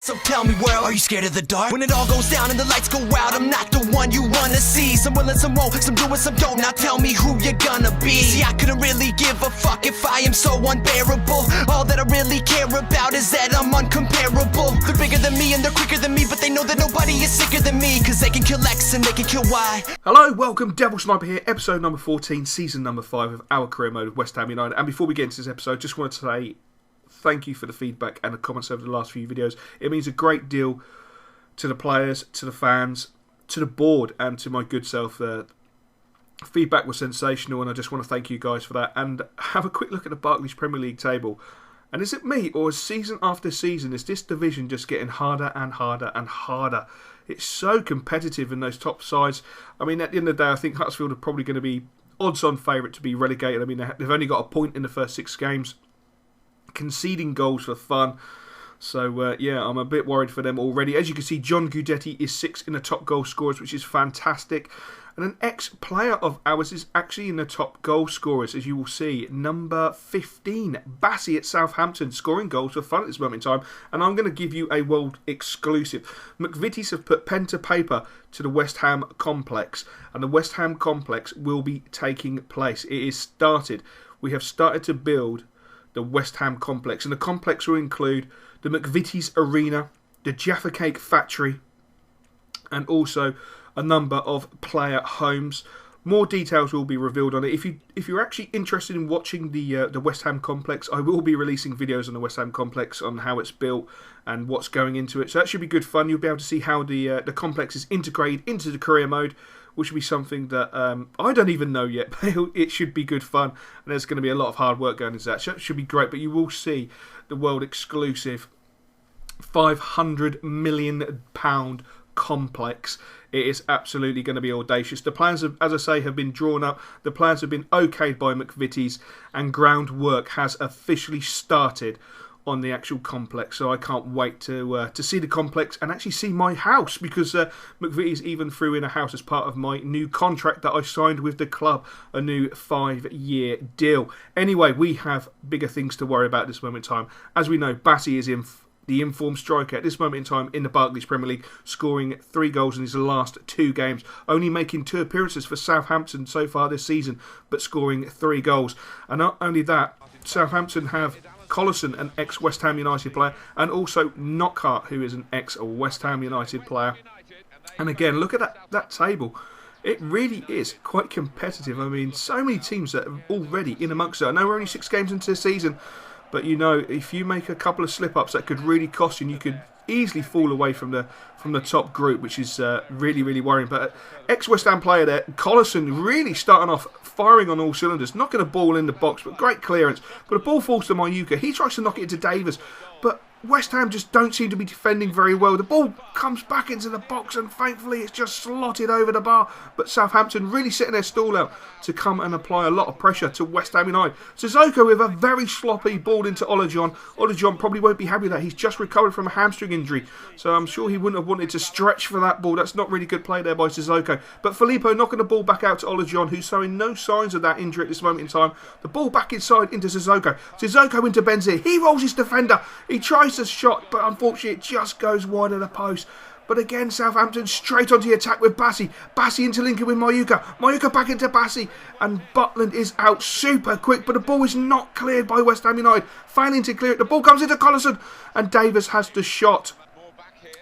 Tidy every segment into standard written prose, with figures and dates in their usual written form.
So tell me, world, are you scared of the dark? When it all goes down and the lights go out, I'm not the one you wanna see. Some will and some won't, some do and some don't. Now tell me who you're gonna be. See, I couldn't really give a fuck if I am so unbearable. All that I really care about is that I'm uncomparable. They're bigger than me and they're quicker than me, but they know that nobody is sicker than me, cause they can kill X and they can kill Y. Hello, welcome, Devil Sniper here, episode number 14, season number 5 of our career mode of West Ham United. And before we get into this episode, just wanted to say thank you for the feedback and the comments over the last few videos. It means a great deal to the players, to the fans, to the board, and to my good self. The feedback was sensational, and I just want to thank you guys for that. And have a quick look at the Barclays Premier League table. And is it me, or is season after season, is this division just getting harder and harder and harder? It's so competitive in those top sides. I mean, at the end of the day, I think Huddersfield are probably going to be odds-on favourite to be relegated. I mean, they've only got a point in the first 6 games. Conceding goals for fun. So, yeah, I'm a bit worried for them already. As you can see, John Guidetti is 6th in the top goal scorers, which is fantastic. And an ex-player of ours is actually in the top goal scorers, as you will see. Number 15, Bassey at Southampton, scoring goals for fun at this moment in time. And I'm going to give you a world exclusive. McVitie's have put pen to paper to the West Ham complex. And the West Ham complex will be taking place. It is started. We have started to build the West Ham complex, and the complex will include the McVitie's Arena, the Jaffa Cake Factory, and also a number of player homes. More details will be revealed on it. If you're actually interested in watching the West Ham complex, I will be releasing videos on the West Ham complex on how it's built and what's going into it. So that should be good fun. You'll be able to see how the complex is integrated into the career mode, which will be something that I don't even know yet, but it should be good fun, and there's going to be a lot of hard work going into that, so it should be great. But you will see the world exclusive £500 million complex. It is absolutely going to be audacious. The plans, as I say, have been drawn up, the plans have been okayed by McVitie's, and groundwork has officially started on the actual complex. So I can't wait to see the complex and actually see my house, because McVitie's even threw in a house as part of my new contract that I signed with the club, a new 5-year deal. Anyway, we have bigger things to worry about at this moment in time. As we know, Bassey is the informed striker at this moment in time in the Barclays Premier League, scoring 3 goals in his last 2 games, only making 2 appearances for Southampton so far this season, but scoring 3 goals. And not only that, Southampton have Collison, an ex-West Ham United player, and also Knockhart, who is an ex-West Ham United player. And again, look at that table. It really is quite competitive. I mean, so many teams that are already in amongst it. I know we're only 6 games into the season, but you know, if you make a couple of slip-ups, that could really cost you, and you could easily fall away from the top group, which is really, really worrying. But ex-West Ham player there, Collison, really starting off firing on all cylinders, knocking a ball in the box, but great clearance. But a ball falls to Mayuka. He tries to knock it into Davis, but West Ham just don't seem to be defending very well. The ball comes back into the box, and thankfully it's just slotted over the bar. But Southampton really setting their stall out to come and apply a lot of pressure to West Ham United. Sissoko with a very sloppy ball into Olajon. Olajon probably won't be happy with that. He's just recovered from a hamstring injury, so I'm sure he wouldn't have wanted to stretch for that ball. That's not really good play there by Sissoko. But Filippo knocking the ball back out to Olajon, who's showing no signs of that injury at this moment in time. The ball back inside into Sissoko. Sissoko into Benzia. He rolls his defender. He tries a shot, but unfortunately it just goes wide of the post. But again, Southampton straight onto the attack with Bassey. Bassey interlinking with Mayuka. Mayuka back into Bassey. And Butland is out super quick, but the ball is not cleared by West Ham United. Failing to clear it. The ball comes into Collison, and Davis has the shot.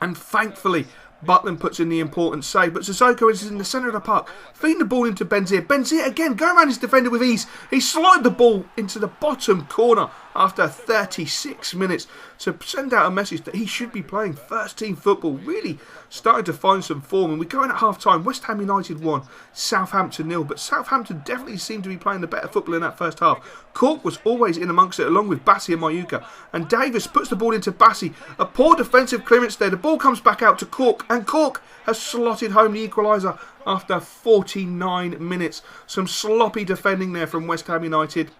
And thankfully, Butland puts in the important save, but Sissoko is in the centre of the park, feeding the ball into Benzia. Benzia again, going around his defender with ease. He slid the ball into the bottom corner after 36 minutes to send out a message that he should be playing first team football. Really starting to find some form, and we're going at half time. West Ham United 1, Southampton 0, but Southampton definitely seemed to be playing the better football in that first half. Cork was always in amongst it, along with Bassey and Mayuka, and Davis puts the ball into Bassey. A poor defensive clearance there. The ball comes back out to Cork, and Cork has slotted home the equaliser after 49 minutes. Some sloppy defending there from West Ham United,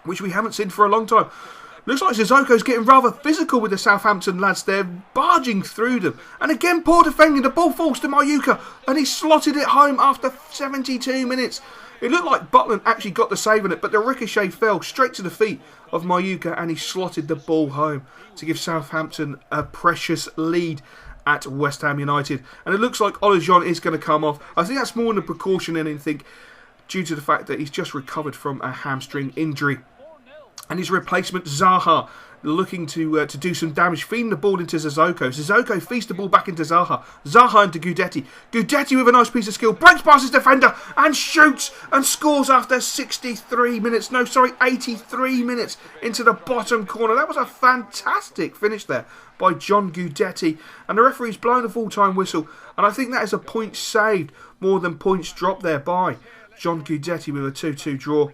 which we haven't seen for a long time. Looks like Sissoko's getting rather physical with the Southampton lads there, barging through them. And again, poor defending. The ball falls to Mayuka, and he slotted it home after 72 minutes. It looked like Butland actually got the save on it, but the ricochet fell straight to the feet of Mayuka and he slotted the ball home to give Southampton a precious lead at West Ham United. And it looks like Olajon is going to come off. I think that's more than a precaution than anything, due to the fact that he's just recovered from a hamstring injury. And his replacement, Zaha, looking to do some damage, feeding the ball into Sissoko. Sissoko feeds the ball back into Zaha. Zaha into Gudetti. Gudetti with a nice piece of skill, breaks past his defender and shoots and scores after 83 minutes. No, sorry, 83 minutes into the bottom corner. That was a fantastic finish there by John Gudetti. And the referee's blowing the full-time whistle. And I think that is a point saved more than points dropped there by John Gudetti with a 2-2 draw.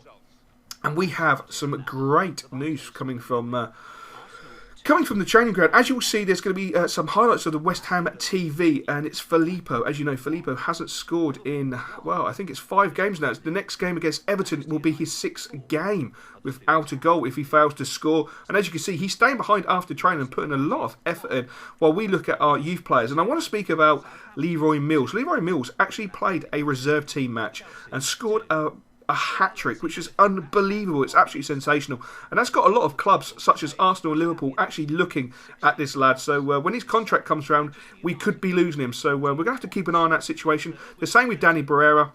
And we have some great news coming from the training ground. As you will see, there's going to be some highlights of the West Ham TV, and it's Filippo. As you know, Filippo hasn't scored in, well, I think it's 5 games now. The next game against Everton will be his 6th game without a goal if he fails to score. And as you can see, he's staying behind after training and putting a lot of effort in while we look at our youth players. And I want to speak about Leroy Mills. Leroy Mills actually played a reserve team match and scored a hat-trick, which is unbelievable. It's absolutely sensational. And that's got a lot of clubs, such as Arsenal and Liverpool, actually looking at this lad. So when his contract comes around, we could be losing him. So we're going to have to keep an eye on that situation. The same with Danny Barrera.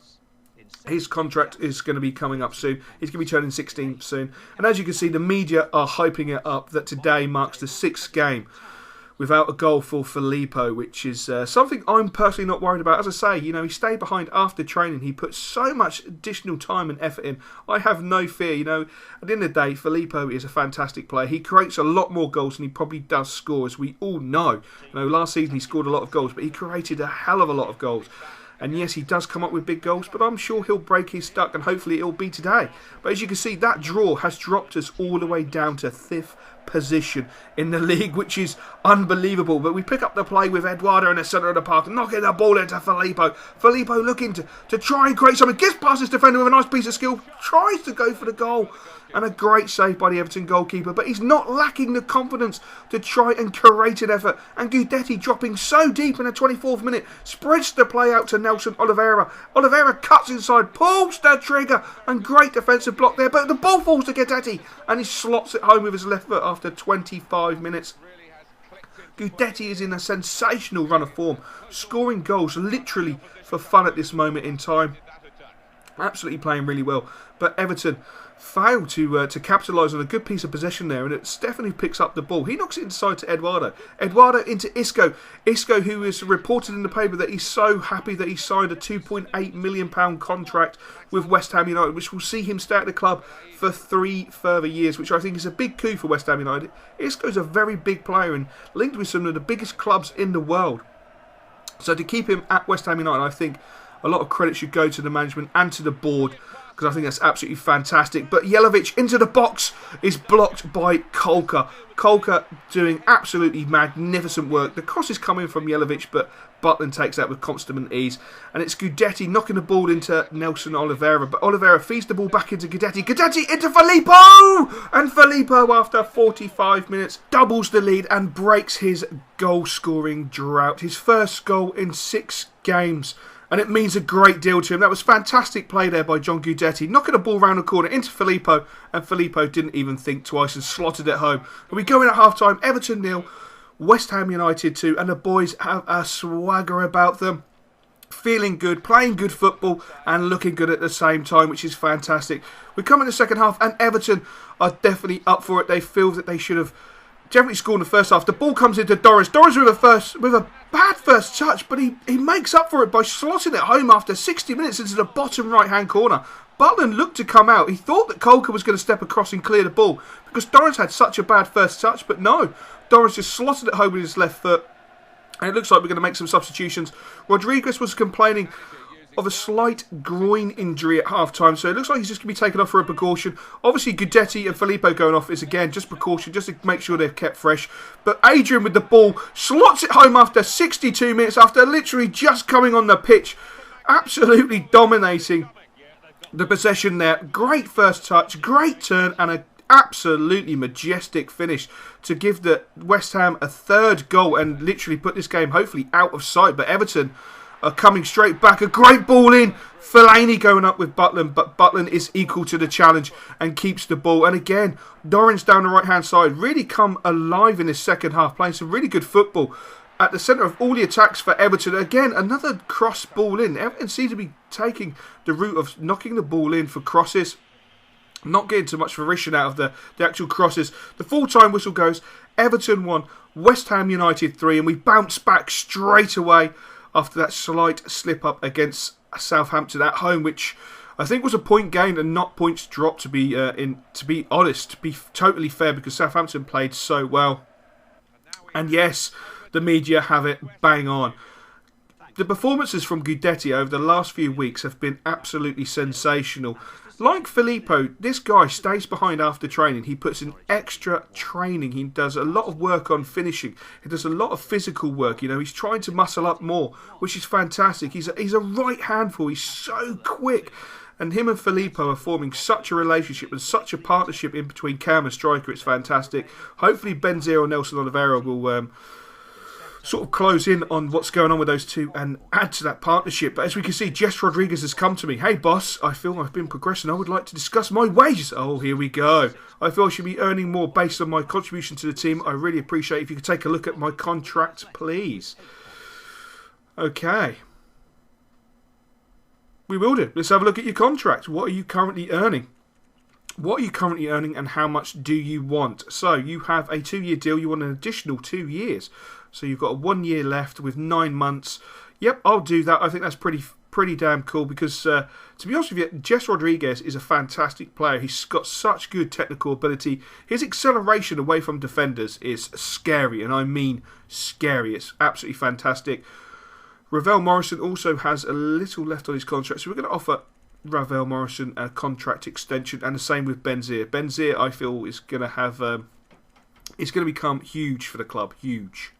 His contract is going to be coming up soon. He's going to be turning 16 soon. And as you can see, the media are hyping it up that today marks the 6th game without a goal for Filippo, which is something I'm personally not worried about. As I say, you know, he stayed behind after training. He put so much additional time and effort in. I have no fear. You know, at the end of the day, Filippo is a fantastic player. He creates a lot more goals than he probably does score, as we all know. You know, last season he scored a lot of goals, but he created a hell of a lot of goals. And yes, he does come up with big goals, but I'm sure he'll break his duck, and hopefully it'll be today. But as you can see, that draw has dropped us all the way down to 5th position in the league, which is unbelievable. But we pick up the play with Eduardo in the centre of the park, knocking the ball into Filippo. Filippo looking to try and create something, gets past his defender with a nice piece of skill, tries to go for the goal. And a great save by the Everton goalkeeper, but he's not lacking the confidence to try and create an effort. And Gudetti, dropping so deep in the 24th minute, spreads the play out to Nelson Oliveira. Oliveira cuts inside, pulls the trigger, and great defensive block there, but the ball falls to Gudetti, and he slots it home with his left foot after 25 minutes. Gudetti is in a sensational run of form, scoring goals literally for fun at this moment in time. Absolutely playing really well, but Everton failed to capitalise on a good piece of possession there, and Stephanie picks up the ball. He knocks it inside to Eduardo. Eduardo into Isco. Isco, who is reported in the paper that he's so happy that he signed a £2.8 million contract with West Ham United, which will see him stay at the club for 3 further years, which I think is a big coup for West Ham United. Isco's a very big player and linked with some of the biggest clubs in the world. So to keep him at West Ham United, I think a lot of credit should go to the management and to the board, because I think that's absolutely fantastic. But Jelavic into the box is blocked by Kolka. Kolka doing absolutely magnificent work. The cross is coming from Jelavic, but Butland takes that with consummate ease. And it's Gudetti knocking the ball into Nelson Oliveira. But Oliveira feeds the ball back into Gudetti. Gudetti into Filippo! And Filippo, after 45 minutes, doubles the lead and breaks his goal-scoring drought. His first goal in 6 games. And it means a great deal to him. That was fantastic play there by John Gudetti, knocking the ball round the corner into Filippo, and Filippo didn't even think twice and slotted it home. And we go in at half-time, Everton 0, West Ham United 2, and the boys have a swagger about them. Feeling good, playing good football, and looking good at the same time, which is fantastic. We come in the second half, and Everton are definitely up for it. They feel that they should have definitely scored in the first half. The ball comes into Doris. Doris with a bad first touch, but he makes up for it by slotting it home after 60 minutes into the bottom right-hand corner. Butland looked to come out. He thought that Kolka was going to step across and clear the ball because Doris had such a bad first touch, but no. Doris just slotted it home with his left foot. And it looks like we're going to make some substitutions. Rodriguez was complaining of a slight groin injury at half-time, so it looks like he's just going to be taken off for a precaution. Obviously, Gudetti and Filippo going off is, again, just precaution, just to make sure they're kept fresh. But Adrian with the ball slots it home after 62 minutes, after literally just coming on the pitch. Absolutely dominating the possession there. Great first touch, great turn, and an absolutely majestic finish to give the West Ham a 3rd goal and literally put this game hopefully out of sight. But Everton coming straight back. A great ball in. Fellaini going up with Butland, but Butland is equal to the challenge and keeps the ball. And again, Dorrans down the right-hand side really come alive in this second half, playing some really good football. At the centre of all the attacks for Everton. Again, another cross ball in. Everton seem to be taking the route of knocking the ball in for crosses. Not getting too much fruition out of the actual crosses. The full-time whistle goes. Everton 1, West Ham United 3. And we bounce back straight away after that slight slip-up against Southampton at home, which I think was a point gained and not points dropped, to be honest, to be totally fair, because Southampton played so well. And yes, the media have it bang on. The performances from Guidetti over the last few weeks have been absolutely sensational. Like Filippo, this guy stays behind after training. He puts in extra training. He does a lot of work on finishing. He does a lot of physical work. You know, he's trying to muscle up more, which is fantastic. He's a right handful. He's so quick. And him and Filippo are forming such a relationship and such a partnership in between cam and striker. It's fantastic. Hopefully Benzema or Nelson Oliveira will sort of close in on what's going on with those two and add to that partnership. But as we can see, Jess Rodriguez has come to me. Hey boss, I feel I've been progressing. I would like to discuss my wages. Oh, here we go. I feel I should be earning more based on my contribution to the team. I really appreciate if you could take a look at my contract, please. Okay. We will do. Let's have a look at your contract. What are you currently earning? What are you currently earning and how much do you want? So you have a 2-year deal. You want an additional 2 years. So you've got a 1 year left with 9 months. Yep, I'll do that. I think that's pretty damn cool because, to be honest with you, Jess Rodriguez is a fantastic player. He's got such good technical ability. His acceleration away from defenders is scary, and I mean scary. It's absolutely fantastic. Ravel Morrison also has a little left on his contract, so we're going to offer Ravel Morrison a contract extension, and the same with Benzema. Benzema, I feel, is going to have, is going to become huge for the club, huge.